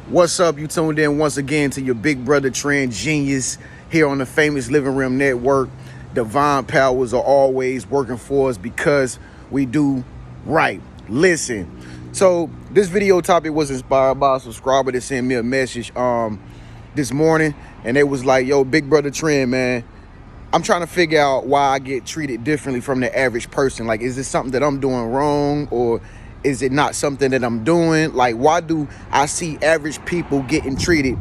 What's up? You tuned in once again to your big brother Trend Genius here on the famous Living Room Network. Divine powers are always working for us because we do right. Listen, so this video topic was inspired by a subscriber that sent me a message this morning, and it was like, yo, big brother Trend, man, I'm trying to figure out why I get treated differently from the average person. Like, is this something that I'm doing wrong, or is it not something that I'm doing? Like, why do I see average people getting treated,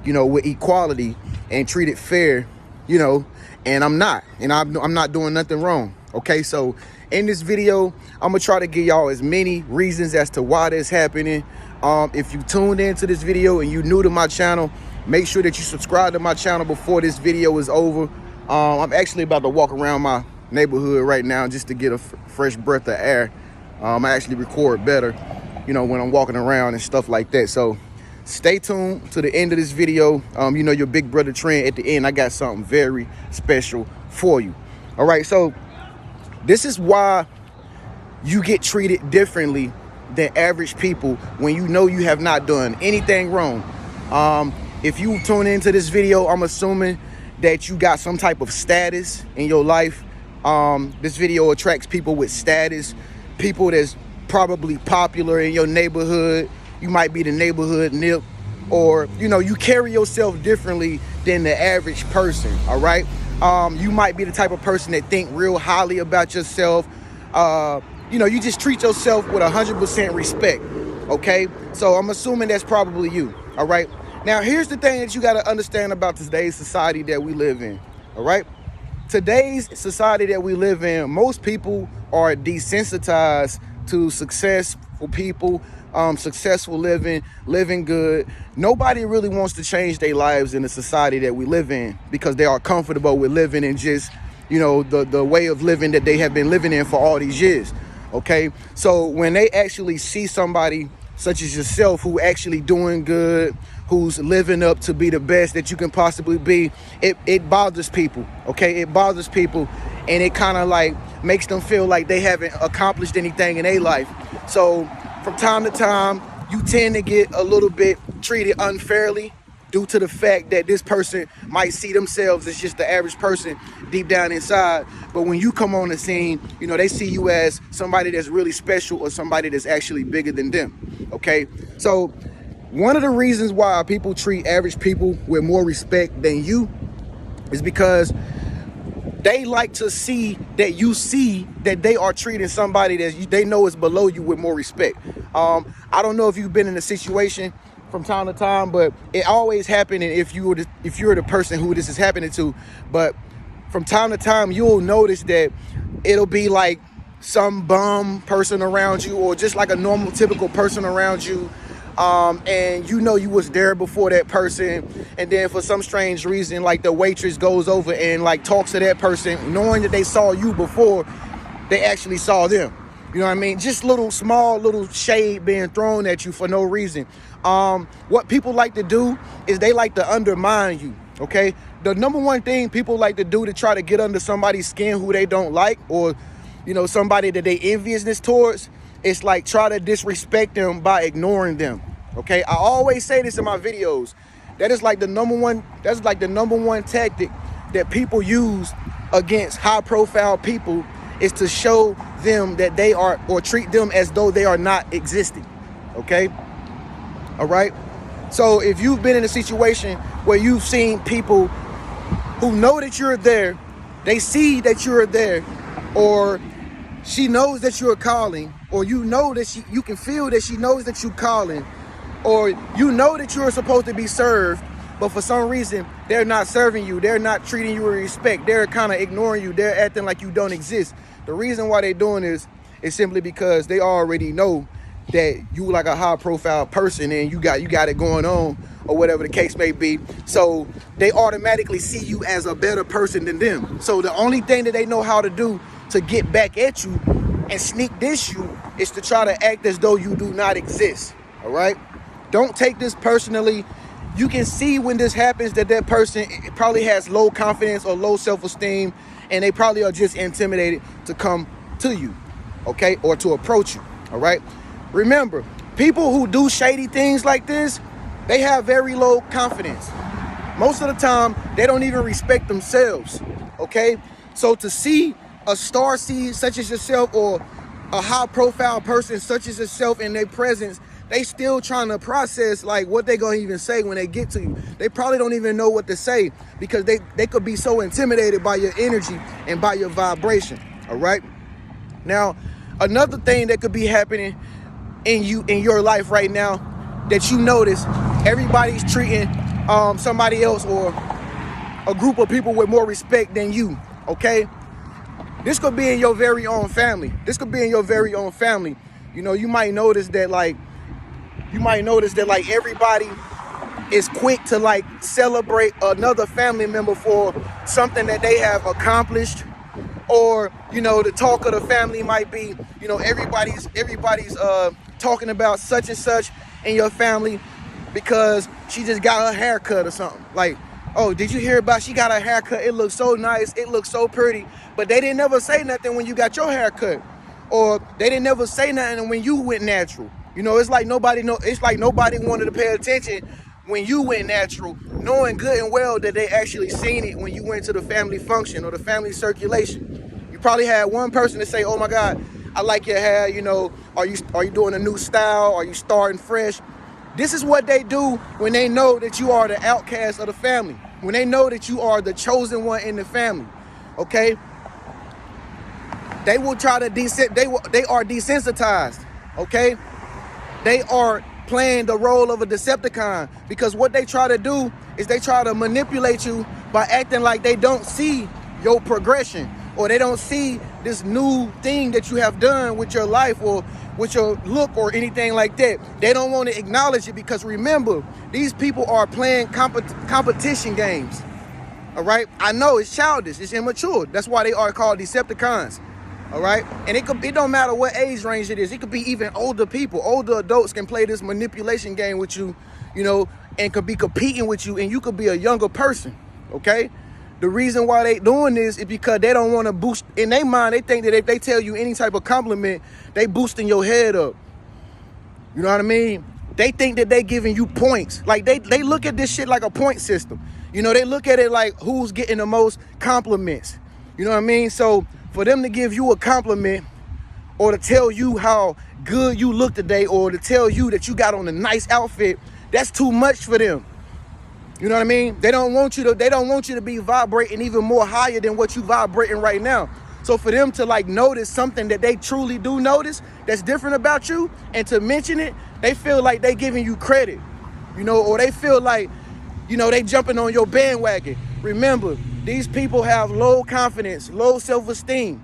with equality and treated fair, and I'm not, and I'm not doing nothing wrong. Okay, so in this video, I'm gonna try to give y'all as many reasons as to why that's happening. If you tuned into this video and you new to my channel, make sure that you subscribe to my channel before this video is over. I'm actually about to walk around my neighborhood right now just to get a fresh breath of air. I actually record better, when I'm walking around and stuff like that. So stay tuned to the end of this video. Your big brother Trend, at the end, I got something very special for you. All right, so this is why you get treated differently than average people when you know you have not done anything wrong. If you tune into this video, I'm assuming that you got some type of status in your life. This video attracts people with status, people that's probably popular in your neighborhood. You might be the neighborhood nip, or you carry yourself differently than the average person. All right, you might be the type of person that think real highly about yourself. You just treat yourself with 100% respect. Okay, so I'm assuming that's probably you. All right, now here's the thing that you got to understand about today's society that we live in. All right, today's society that we live in, most people are desensitized to successful people, successful living good. Nobody really wants to change their lives in the society that we live in because they are comfortable with living in just, the way of living that they have been living in for all these years. Okay, so when they actually see somebody such as yourself who actually doing good, who's living up to be the best that you can possibly be, it bothers people. Okay, it bothers people, and it kind of like makes them feel like they haven't accomplished anything in their life. So from time to time, you tend to get a little bit treated unfairly due to the fact that this person might see themselves as just the average person deep down inside. But when you come on the scene, they see you as somebody that's really special or somebody that's actually bigger than them. Okay, so one of the reasons why people treat average people with more respect than you is because they like to see that you see that they are treating somebody that they know is below you with more respect. I don't know if you've been in a situation from time to time, but it always happened. And if you're the person who this is happening to, but from time to time, you'll notice that it'll be like some bum person around you, or just like a normal, typical person around you. And you was there before that person, and then for some strange reason, like the waitress goes over and like talks to that person, knowing that they saw you before they actually saw them. You know what I mean? Just small little shade being thrown at you for no reason. What people like to do is they like to undermine you. Okay, the number one thing people like to do to try to get under somebody's skin who they don't like, or somebody that they enviousness towards, it's like try to disrespect them by ignoring them. Okay, I always say this in my videos. That's like the number one tactic that people use against high profile people, is to show them that they are, or treat them as though they are not existing. Okay, all right. So if you've been in a situation where you've seen people who know that you're there, they see that you're there, or she knows that you're calling, or that you can feel that she knows that you're calling, or that you're supposed to be served, but for some reason they're not serving you, they're not treating you with respect, they're kind of ignoring you, they're acting like you don't exist. The reason why they're doing this is simply because they already know that you like a high profile person and you got it going on, or whatever the case may be. So they automatically see you as a better person than them. So the only thing that they know how to do to get back at you and sneak diss you is to try to act as though you do not exist. All right, don't take this personally. You can see when this happens that person probably has low confidence or low self-esteem, and they probably are just intimidated to come to you, okay, or to approach you. All right, remember, people who do shady things like this, They have very low confidence. Most of the time, they don't even respect themselves, okay? So to see a star seed such as yourself, or a high profile person such as yourself in their presence, they still trying to process like what they gonna even say when they get to you. They probably don't even know what to say because they could be so intimidated by your energy and by your vibration, all right? Now, another thing that could be happening in your life right now that you notice, everybody's treating somebody else or a group of people with more respect than you, okay? This could be in your very own family. You know, you might notice that like everybody is quick to like celebrate another family member for something that they have accomplished. Or, you know, the talk of the family might be, you know, everybody's talking about such and such in your family because she just got her haircut or something. Like, oh, did you hear about she got her haircut? It looks so nice. It looks so pretty. But they didn't never say nothing when you got your haircut. Or they didn't never say nothing when you went natural. You know, it's like nobody wanted to pay attention when you went natural, knowing good and well that they actually seen it when you went to the family function or the family circulation. You probably had one person to say, oh my God, I like your hair, you know, are you doing a new style? Are you starting fresh? This is what they do when they know that you are the outcast of the family, when they know that you are the chosen one in the family, okay? They will try to they are desensitized, okay? They are playing the role of a Decepticon because what they try to do is they try to manipulate you by acting like they don't see your progression, or they don't see this new thing that you have done with your life or with your look or anything like that. They don't want to acknowledge it because remember, these people are playing competition games. All right, I know it's childish, it's immature. That's why they are called Decepticons. All right, and it don't matter what age range it is. It could be even older people. Older adults can play this manipulation game with you, you know, and could be competing with you, and you could be a younger person. Okay, the reason why they doing this is because they don't want to boost. In their mind, they think that if they tell you any type of compliment, they boosting your head up. You know what I mean? They think that they giving you points. Like they look at this shit like a point system. You know, they look at it like who's getting the most compliments. You know what I mean? So for them to give you a compliment or to tell you how good you look today or to tell you that you got on a nice outfit, that's too much for them. You know what I mean? They don't want you to be vibrating even more higher than what you vibrating right now. So for them to like notice something that they truly do notice that's different about you and to mention it, they feel like they giving you credit, you know, or they feel like, you know, they jumping on your bandwagon. Remember, these people have low confidence, low self-esteem.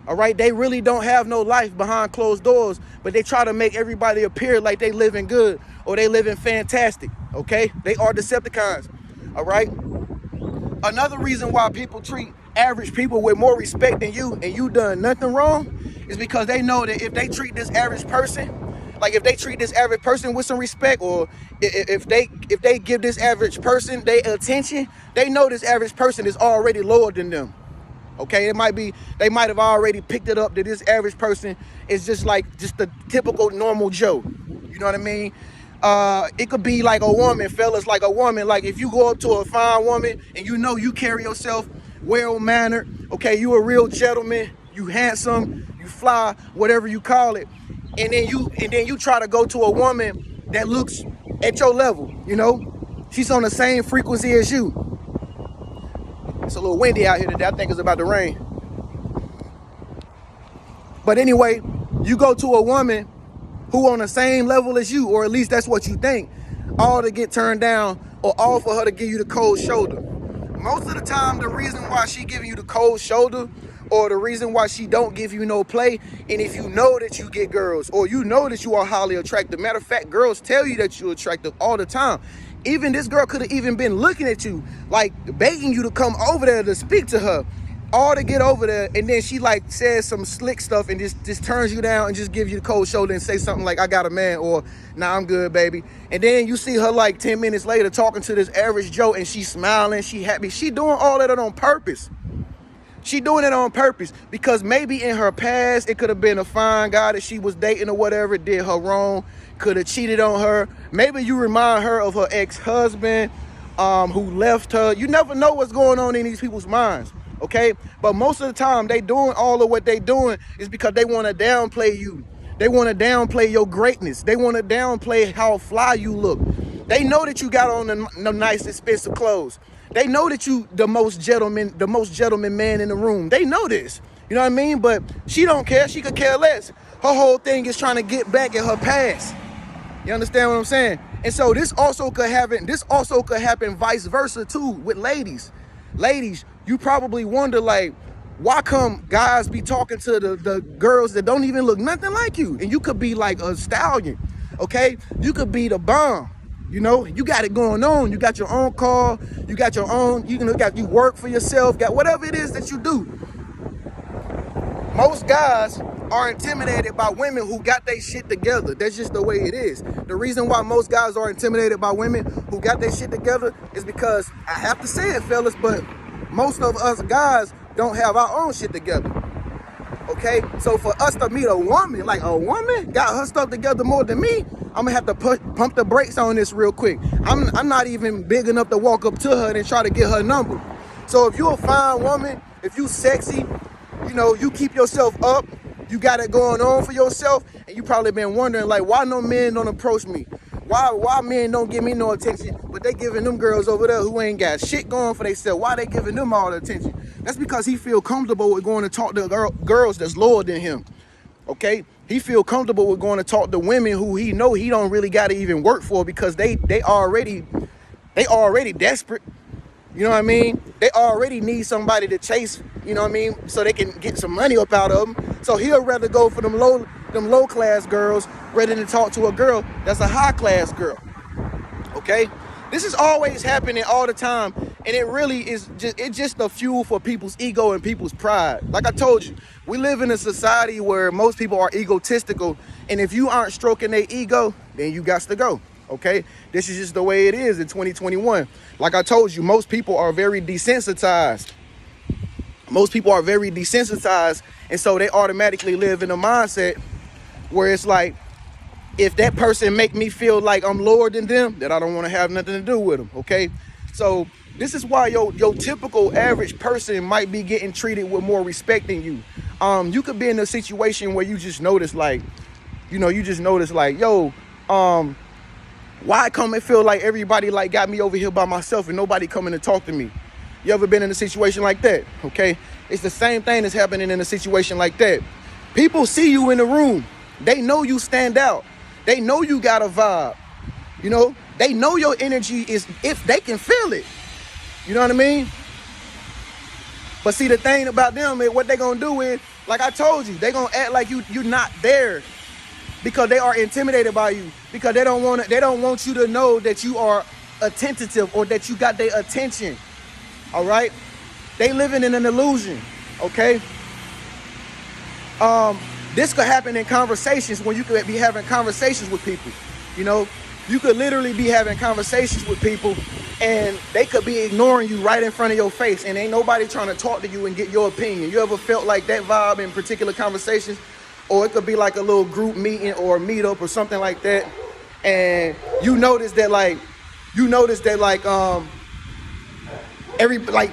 All right, they really don't have no life behind closed doors, but they try to make everybody appear like they living good or they living fantastic. Okay, they are Decepticons. All right. Another reason why people treat average people with more respect than you and you done nothing wrong is because they know that if they treat this average person, like if they treat this average person with some respect, or if they give this average person their attention, they know this average person is already lower than them. Okay, they might have already picked it up that this average person is just the typical normal Joe. You know what I mean? It could be like a woman, fellas, like a woman. Like if you go up to a fine woman and you know you carry yourself well-mannered, okay, you a real gentleman, you handsome, you fly, whatever you call it, and then you try to go to a woman that looks at your level, you know, she's on the same frequency as you. It's a little windy out here today. I think it's about to rain. But anyway, you go to a woman who on the same level as you, or at least that's what you think, all to get turned down or all for her to give you the cold shoulder. Most of the time, the reason why she giving you the cold shoulder or the reason why she don't give you no play, and if you know that you get girls or you know that you are highly attractive, matter of fact, girls tell you that you're attractive all the time. Even this girl could have even been looking at you, like begging you to come over there to speak to her, all to get over there, and then she like says some slick stuff and just turns you down and just gives you the cold shoulder and say something like, I got a man, or nah, I'm good, baby. And then you see her like 10 minutes later talking to this average Joe and she's smiling, she happy. She doing all that on purpose. She doing it on purpose because maybe in her past, it could have been a fine guy that she was dating or whatever, did her wrong, could have cheated on her. Maybe you remind her of her ex-husband who left her. You never know what's going on in these people's minds, okay? But most of the time, they doing all of what they doing is because they want to downplay you. They want to downplay your greatness. They want to downplay how fly you look. They know that you got on the nice, expensive clothes. They know that you the most gentleman man in the room. They know this. You know what I mean? But she don't care. She could care less. Her whole thing is trying to get back at her past. You understand what I'm saying? And so this also could happen vice versa too with ladies. Ladies, you probably wonder, like, why come guys be talking to the girls that don't even look nothing like you? And you could be like a stallion, okay? You could be the bomb. You know, you got it going on. You got your own car. You got your own, you work for yourself, got whatever it is that you do. Most guys are intimidated by women who got their shit together. That's just the way it is. The reason why most guys are intimidated by women who got their shit together is because, I have to say it, fellas, but most of us guys don't have our own shit together. Okay? So for us to meet a woman, like a woman got her stuff together more than me, I'm gonna have to pump the brakes on this real quick. I'm not even big enough to walk up to her and try to get her number. So if you're a fine woman, if you sexy, you know, you keep yourself up, you got it going on for yourself, and you probably been wondering, like, why no men don't approach me? Why men don't give me no attention, but they giving them girls over there who ain't got shit going for themselves? Why they giving them all the attention? That's because he feel comfortable with going to talk to girls that's lower than him, okay? He feel comfortable with going to talk to women who he know he don't really got to even work for, because they already desperate. You know what I mean? They already need somebody to chase, you know what I mean, so they can get some money up out of them. So he'll rather go for them low class girls rather than talk to a girl that's a high class girl. Okay? This is always happening all the time, and it really is just a fuel for people's ego and people's pride. Like I told you, we live in a society where most people are egotistical, and if you aren't stroking their ego, then you got to go. Okay, this is just the way it is in 2021. Like I told you, most people are very desensitized. And so they automatically live in a mindset where it's like, if that person make me feel like I'm lower than them, that I don't want to have nothing to do with them. Okay, so this is why your typical average person might be getting treated with more respect than you. You could be in a situation where you just notice, like, yo, why come it feel like everybody like got me over here by myself and nobody coming to talk to me? You ever been in a situation like that? Okay, it's the same thing that's happening in a situation like that. People see you in the room. They know you stand out. They know you got a vibe. You know, they know your energy is, if they can feel it. You know what I mean? But see, the thing about them is what they gonna do is, like I told you, they gonna act like you're not there, because they are intimidated by you, because they don't want you to know that you are attentive or that you got their attention. All right? They living in an illusion, okay? This could happen in conversations, when you could be having conversations with people. You know, you could literally be having conversations with people and they could be ignoring you right in front of your face, and ain't nobody trying to talk to you and get your opinion. You ever felt like that vibe in particular conversations? Or it could be like a little group meeting or a meetup or something like that, and you notice that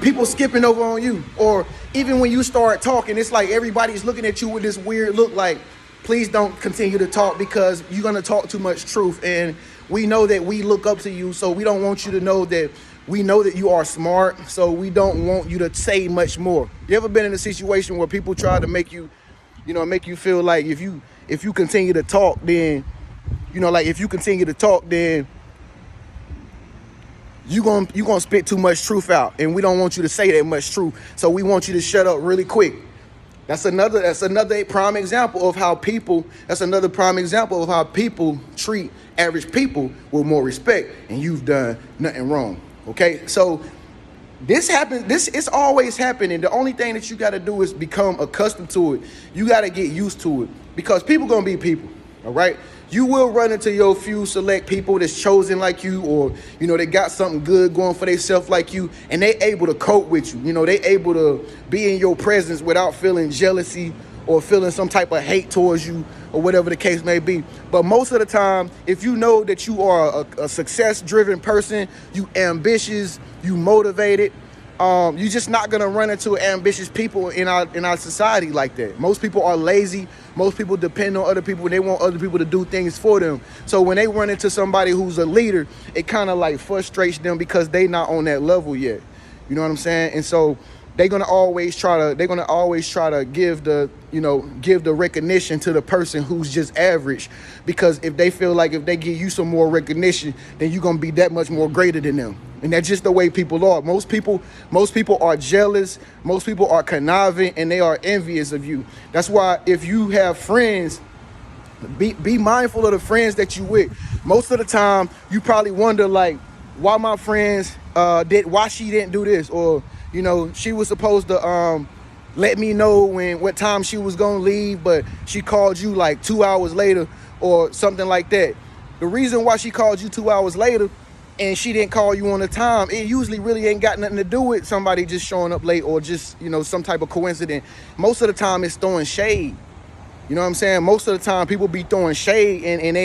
people skipping over on you. Or even when you start talking, it's like everybody's looking at you with this weird look, like, please don't continue to talk because you're gonna talk too much truth, and we know that we look up to you, so we don't want you to know that we know that you are smart, so we don't want you to say much more. You ever been in a situation where people try to make you feel like if you continue to talk, then, you gonna spit too much truth out, and we don't want you to say that much truth, so we want you to shut up really quick. That's another prime example of how people treat average people with more respect, and you've done nothing wrong. Okay, so this happens. It's always happening. The only thing that you got to do is become accustomed to it. You got to get used to it, because people gonna be people. All right. You will run into your few select people that's chosen like you, or, they got something good going for themselves like you, and they able to cope with you. They able to be in your presence without feeling jealousy or feeling some type of hate towards you or whatever the case may be. But most of the time, if you know that you are a success-driven person, you ambitious, you motivated, you're just not gonna run into ambitious people in our society like that. Most people are lazy. Most people depend on other people. They want other people to do things for them. So when they run into somebody who's a leader, it kind of like frustrates them because they not on that level yet. You know what I'm saying? And so they're gonna always try to give the recognition to the person who's just average, because if they feel like if they give you some more recognition, then you're gonna be that much more greater than them. And that's just the way people are. Most people are jealous, most people are conniving, and they are envious of you. That's why if you have friends, be mindful of the friends that you with. Most of the time you probably wonder like, why my friends why she didn't do this, or she was supposed to let me know what time she was gonna leave, but she called you like 2 hours later or something like that. The reason why she called you 2 hours later and she didn't call you on the time, it usually really ain't got nothing to do with somebody just showing up late or just some type of coincidence. Most of the time it's throwing shade. You know what I'm saying? Most of the time people be throwing shade and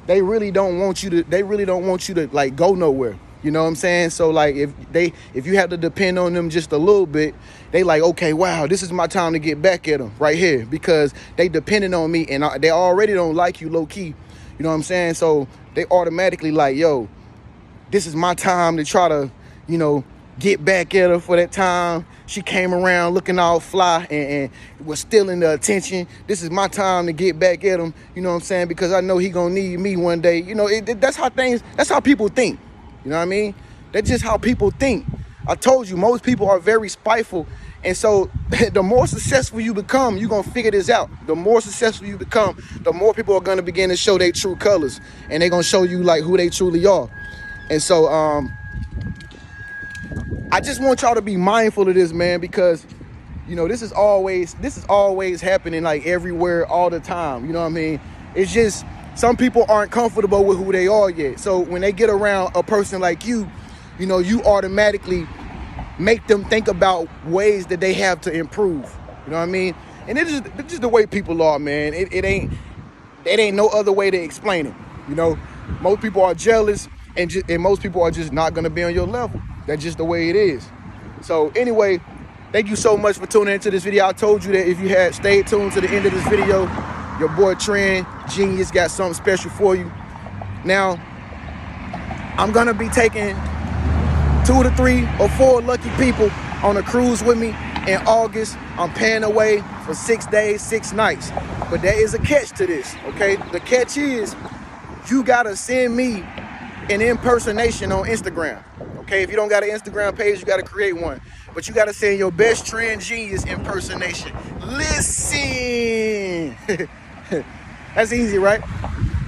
they really don't want you to like go nowhere. You know what I'm saying? So like if you have to depend on them just a little bit, they like, okay, wow, this is my time to get back at them right here, because they depending on me and they already don't like you low key. You know what I'm saying? So they automatically like, yo, this is my time to try to, get back at her for that time. She came around looking all fly and was stealing the attention. This is my time to get back at him. You know what I'm saying? Because I know he gonna need me one day. That's how people think. You know what I mean? That's just how people think. I told you, most people are very spiteful. And so the more successful you become, you're going to figure this out. The more successful you become, the more people are going to begin to show their true colors. And they're going to show you like who they truly are. And so I just want y'all to be mindful of this, man, because, this is always happening like everywhere all the time. You know what I mean? It's just some people aren't comfortable with who they are yet. So when they get around a person like you, you automatically make them think about ways that they have to improve. You know what I mean? And it's just the way people are, man. It ain't no other way to explain it. Most people are jealous, and most people are just not gonna be on your level. That's just the way it is. So anyway, thank you so much for tuning into this video. I told you that if you had stayed tuned to the end of this video, your boy Trend Genius got something special for you. Now, I'm gonna be taking 2 to 3 or 4 lucky people on a cruise with me in August. I'm paying away for 6 days, 6 nights. But there is a catch to this, okay? The catch is you gotta send me an impersonation on Instagram, okay? If you don't got an Instagram page, you gotta create one. But you gotta send your best Trend Genius impersonation. Listen! That's easy, right?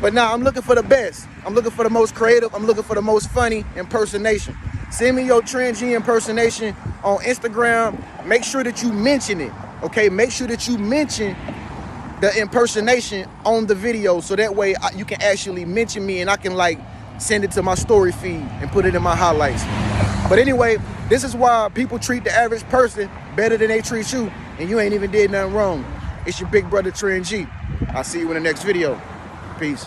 But now I'm looking for the best. I'm looking for the most creative. I'm looking for the most funny impersonation. Send me your Trend G impersonation on Instagram. Make sure that you mention it, okay? Make sure that you mention the impersonation on the video, so that way you can actually mention me and I can like send it to my story feed and put it in my highlights. But anyway, this is why people treat the average person better than they treat you, and you ain't even did nothing wrong. It's your big brother Trend G. I'll see you in the next video. Peace.